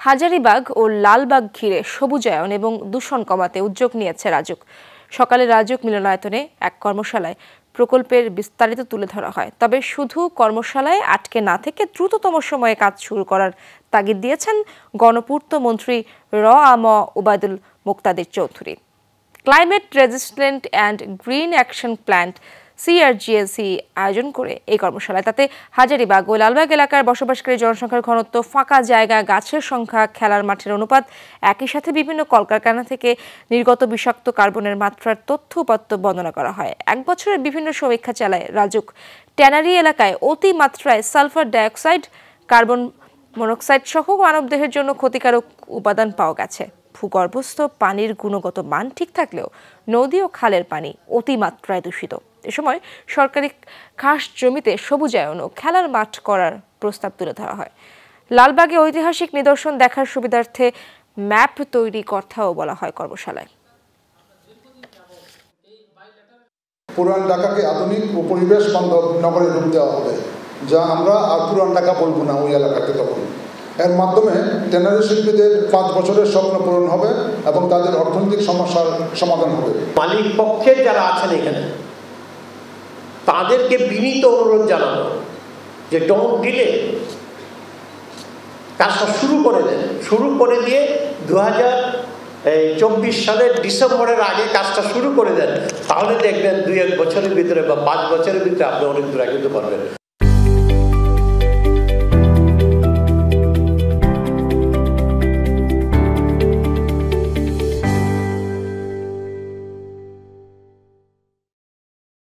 হাজারীবাগ ও লালবাগ ঘিরে সবুজায়ন এবং দূষণ কমাতে উদ্যোগ নিয়েছে রাজুক। সকালে রাজুক মিলনায়তনে এক কর্মশালায় প্রকল্পের বিস্তারিত তুলে ধরা হয়। তবে শুধু কর্মশালায় আটকে না থেকে দ্রুততম সময়ে কাজ শুরু করার তাগিদ দিয়েছেন গণপূর্ত মন্ত্রী আম Obaidul Muktadir Chowdhury. Climate resistant and green action plan CRGLC আয়োজন করে এই কর্মশালায় তাতে হাজারীবাগ ও লালবাগ এলাকার বসবাসকারী জনসংখ্যার ঘনত্ব, ফাঁকা জায়গা, গাছের সংখ্যা, খেলার মাঠের অনুপাত, একই সাথে বিভিন্ন কলকারখানা থেকে নির্গত বিষাক্ত কার্বনের মাত্রার তথ্য উপাত্ত বর্ণনা করা হয়। এক বছরের বিভিন্ন সমীক্ষা চালায় রাজুক। ট্যানারি এলাকায় অতি মাত্রায় সালফার ডাইঅক্সাইড, কার্বন মনোক্সাইড সহ মানবদেহের জন্য ক্ষতিকারক উপাদান পাওয়া গেছে। ভূগর্ভস্থ পানির গুণগত মান ঠিক থাকলেও নদী ও খালের পানি অতিমাত্রায় দূষিত। এ সময় সরকারি খাস জমিতে সবুজায়ন ও খেলার মাঠ করার প্রস্তাব তুলে ধরা হয়। লালবাগে ঐতিহাসিক নিদর্শন দেখার সুবিধার্থে ম্যাপ তৈরি কথাও বলা হয় কর্মশালায়। পুরান ঢাকাকে আধুনিক ও পরিবেশ বান্ধব নগরে রূপ দেওয়া হবে, যা আমরা আর পুরান ঢাকা বলবো না ওই এলাকাকে। তখন এর মাধ্যমে ট্যানারি শিল্পীদের 5 বছরের স্বপ্ন পূরণ হবে এবং তাদের অর্থনৈতিক সমস্যার সমাধান হবে। মালিক পক্ষের যারা আছেন এখানে তাদেরকে বিনীত অনুরোধ জানানো যে ডোন্ট ডিলে, কাজটা শুরু করে দেন। শুরু করে দিয়ে 2024 সালের ডিসেম্বরের আগে কাজটা শুরু করে দেন। তাহলে দেখবেন 2-1 বছরের ভিতরে বা 5 বছরের ভিতরে আপনি অনেক দূর এগোতে পারবেন।